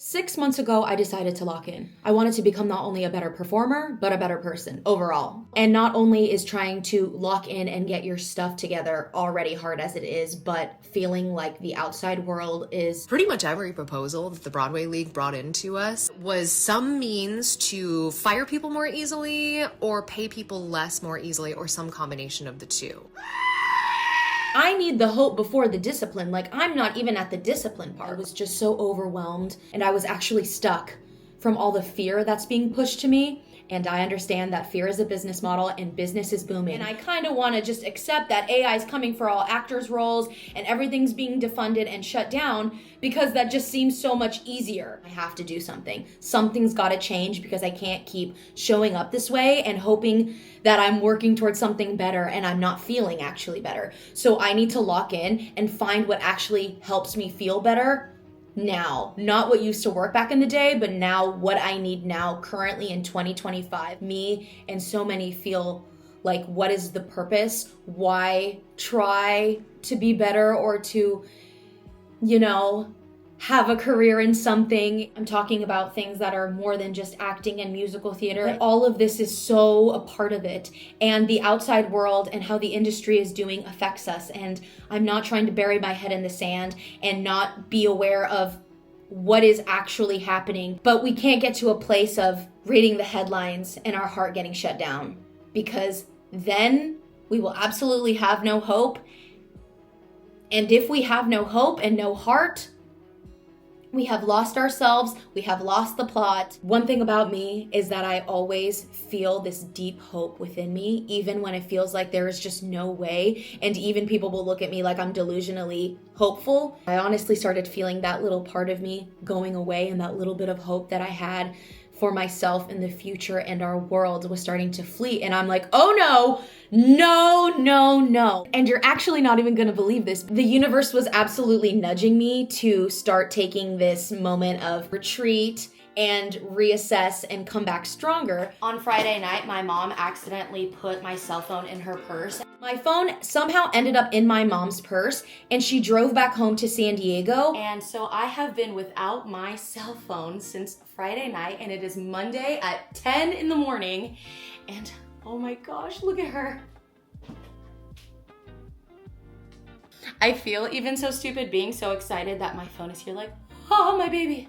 6 months ago, I decided to lock in. I wanted to become not only a better performer, but a better person overall. And not only is trying to lock in and get your stuff together already hard as it is, but feeling like the outside world is... Pretty much every proposal that the Broadway League brought into us was some means to fire people more easily or pay people less more easily or some combination of the two. I need the hope before the discipline. Like, I'm not even at the discipline part. I was just so overwhelmed, and I was actually stuck from all the fear that's being pushed to me. And I understand that fear is a business model and business is booming. And I kind of want to just accept that AI is coming for all actors' roles and everything's being defunded and shut down because that just seems so much easier. I have to do something. Something's got to change because I can't keep showing up this way and hoping that I'm working towards something better and I'm not feeling actually better. So I need to lock in and find what actually helps me feel better now. Not what used to work back in the day, but now what I need now, currently in 2025. Me and so many feel like, what is the purpose? Why try to be better or to, have a career in something? I'm talking about things that are more than just acting and musical theater. But all of this is so a part of it. And the outside world and how the industry is doing affects us. And I'm not trying to bury my head in the sand and not be aware of what is actually happening. But we can't get to a place of reading the headlines and our heart getting shut down, because then we will absolutely have no hope. And if we have no hope and no heart, we have lost ourselves, we have lost the plot. One thing about me is that I always feel this deep hope within me, even when it feels like there is just no way. And even people will look at me like I'm delusionally hopeful. I honestly started feeling that little part of me going away, and that little bit of hope that I had for myself in the future and our world was starting to flee. And I'm like, oh no. And you're actually not even gonna believe this. The universe was absolutely nudging me to start taking this moment of retreat and reassess and come back stronger. On Friday night, my mom accidentally put my cell phone in her purse. My phone somehow ended up in my mom's purse, and she drove back home to San Diego. And so I have been without my cell phone since Friday night, and it is Monday at 10 in the morning. And oh my gosh, look at her. I feel even so stupid being so excited that my phone is here like, oh, my baby.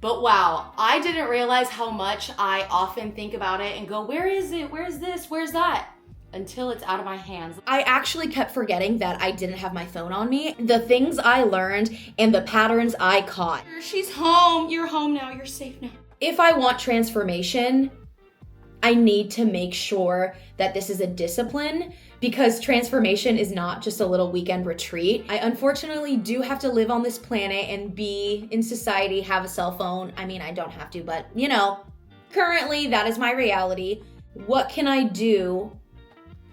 But wow, I didn't realize how much I often think about it and go, where is it? Where's this? Where's that? Until it's out of my hands. I actually kept forgetting that I didn't have my phone on me. The things I learned and the patterns I caught. She's home. You're home now. You're safe now. If I want transformation, I need to make sure that this is a discipline, because transformation is not just a little weekend retreat. I unfortunately do have to live on this planet and be in society, have a cell phone. I mean, I don't have to, but currently that is my reality. What can I do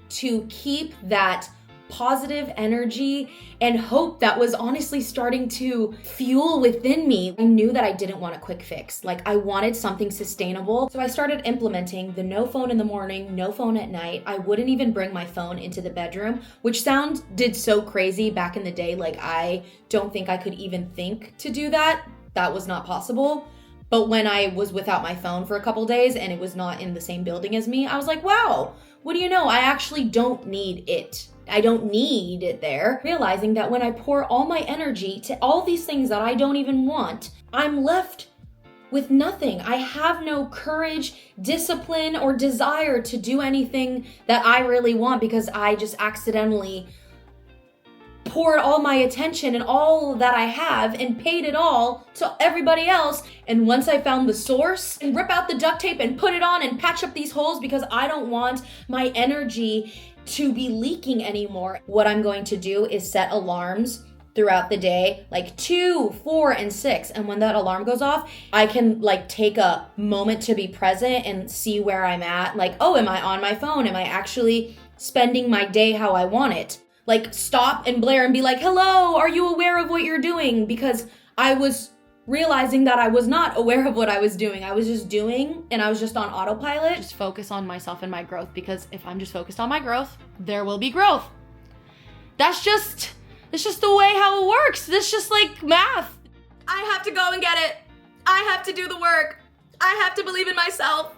to keep that positive energy and hope that was honestly starting to fuel within me? I knew that I didn't want a quick fix. Like, I wanted something sustainable. So I started implementing the no phone in the morning, no phone at night. I wouldn't even bring my phone into the bedroom, which sounded so crazy back in the day. Like, I don't think I could even think to do that. That was not possible. But when I was without my phone for a couple days and it was not in the same building as me, I was like, wow, what do you know? I actually don't need it. I don't need it there. Realizing that when I pour all my energy to all these things that I don't even want, I'm left with nothing. I have no courage, discipline, or desire to do anything that I really want because I just accidentally poured all my attention and all that I have and paid it all to everybody else. And once I found the source, and rip out the duct tape and put it on and patch up these holes because I don't want my energy to be leaking anymore. What I'm going to do is set alarms throughout the day, like 2, 4, and 6. And when that alarm goes off, I can take a moment to be present and see where I'm at. Like, oh, am I on my phone? Am I actually spending my day how I want it? Like, stop and blare and be like, hello, are you aware of what you're doing? Because I was realizing that I was not aware of what I was doing. I was just doing, and I was just on autopilot. Just focus on myself and my growth, because if I'm just focused on my growth, there will be growth. That's just the way how it works. That's just like math. I have to go and get it. I have to do the work. I have to believe in myself.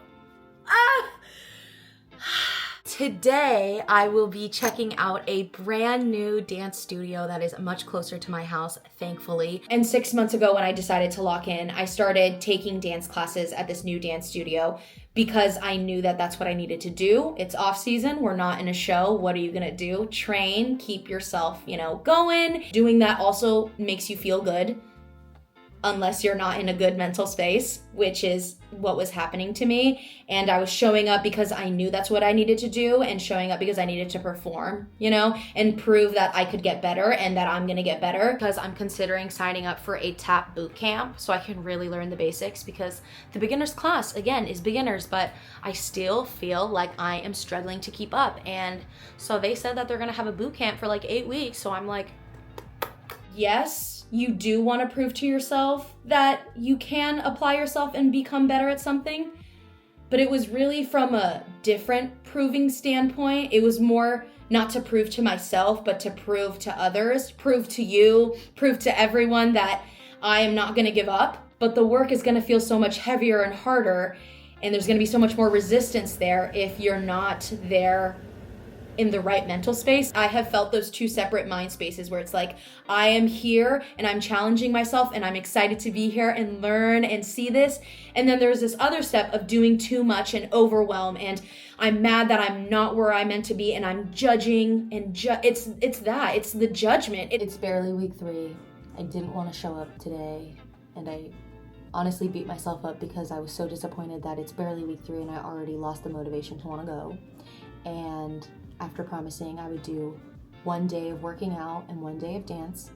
Today, I will be checking out a brand new dance studio that is much closer to my house, thankfully. And 6 months ago when I decided to lock in, I started taking dance classes at this new dance studio because I knew that that's what I needed to do. It's off season, we're not in a show. What are you gonna do? Train, keep yourself, going. Doing that also makes you feel good. Unless you're not in a good mental space, which is what was happening to me. And I was showing up because I knew that's what I needed to do, and showing up because I needed to perform, and prove that I could get better and that I'm gonna get better, because I'm considering signing up for a tap boot camp so I can really learn the basics, because the beginner's class, again, is beginners, but I still feel like I am struggling to keep up. And so they said that they're gonna have a boot camp for like 8 weeks. So I'm like, yes, you do want to prove to yourself that you can apply yourself and become better at something, but it was really from a different proving standpoint. It was more not to prove to myself, but to prove to others, prove to you, prove to everyone that I am not going to give up, but the work is going to feel so much heavier and harder, and there's going to be so much more resistance there if you're not there in the right mental space. I have felt those two separate mind spaces where it's like, I am here and I'm challenging myself and I'm excited to be here and learn and see this. And then there's this other step of doing too much and overwhelm, and I'm mad that I'm not where I'm meant to be, and I'm judging and it's the judgment. It's barely week 3. I didn't want to show up today, and I honestly beat myself up because I was so disappointed that it's barely week 3 and I already lost the motivation to want to go. And after promising I would do 1 day of working out and 1 day of dance.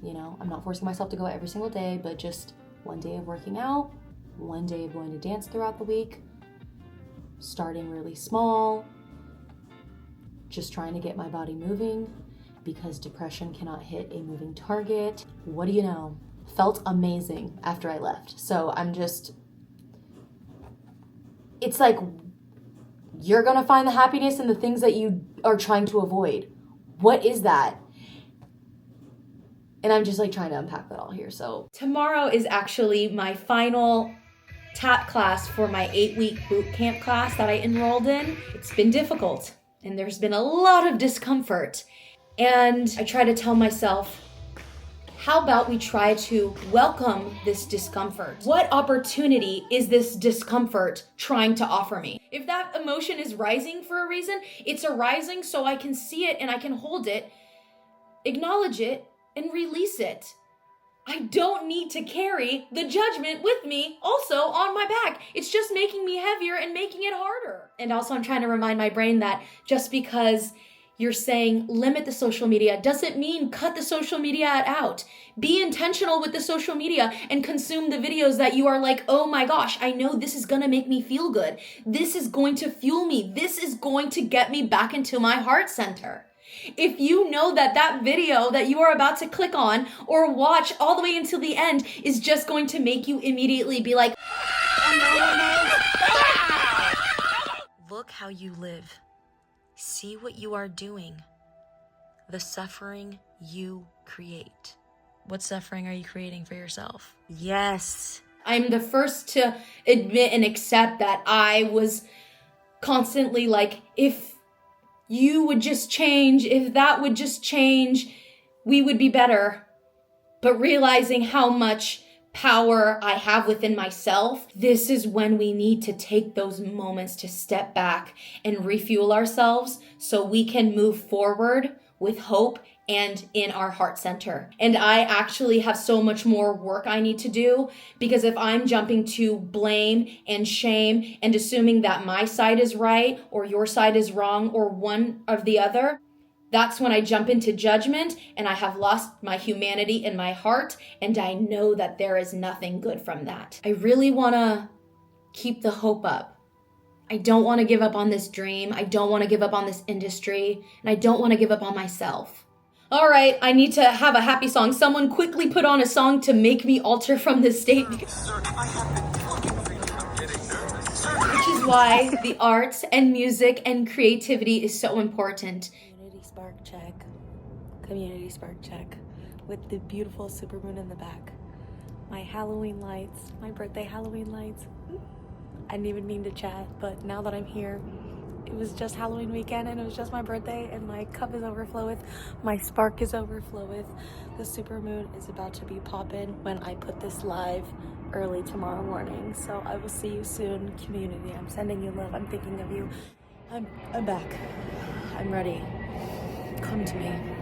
I'm not forcing myself to go every single day, but just 1 day of working out, 1 day of going to dance throughout the week, starting really small, just trying to get my body moving, because depression cannot hit a moving target. What do you know? Felt amazing after I left. So it's like, you're gonna find the happiness in the things that you are trying to avoid. What is that? And I'm just trying to unpack that all here. So tomorrow is actually my final tap class for my 8-week boot camp class that I enrolled in. It's been difficult and there's been a lot of discomfort. And I try to tell myself, how about we try to welcome this discomfort? What opportunity is this discomfort trying to offer me? If that emotion is rising for a reason, it's arising so I can see it and I can hold it, acknowledge it, and release it. I don't need to carry the judgment with me also on my back. It's just making me heavier and making it harder. And also I'm trying to remind my brain that just because you're saying limit the social media doesn't mean cut the social media out. Be intentional with the social media and consume the videos that you are like, oh my gosh, I know this is gonna make me feel good. This is going to fuel me. This is going to get me back into my heart center. If you know that that video that you are about to click on or watch all the way until the end is just going to make you immediately be like, look how you live. See what you are doing. The suffering you create. What suffering are you creating for yourself? Yes. I'm the first to admit and accept that I was constantly like, if you would just change, if that would just change, we would be better. But realizing how much power I have within myself, this is when we need to take those moments to step back and refuel ourselves so we can move forward with hope and in our heart center. And I actually have so much more work I need to do, because if I'm jumping to blame and shame and assuming that my side is right or your side is wrong or one of the other, that's when I jump into judgment and I have lost my humanity in my heart, and I know that there is nothing good from that. I really want to keep the hope up. I don't want to give up on this dream. I don't want to give up on this industry, and I don't want to give up on myself. All right, I need to have a happy song. Someone quickly put on a song to make me alter from this state. Which is why the arts and music and creativity is so important. Community spark check with the beautiful supermoon in the back. my Halloween lights, my birthday Halloween lights. I didn't even mean to chat, but now that I'm here, it was just Halloween weekend and it was just my birthday and my cup is overfloweth, my spark is overfloweth. The supermoon is about to be poppin' when I put this live early tomorrow morning. So I will see you soon, community. I'm sending you love. I'm thinking of you. I'm back. I'm ready. Come to me.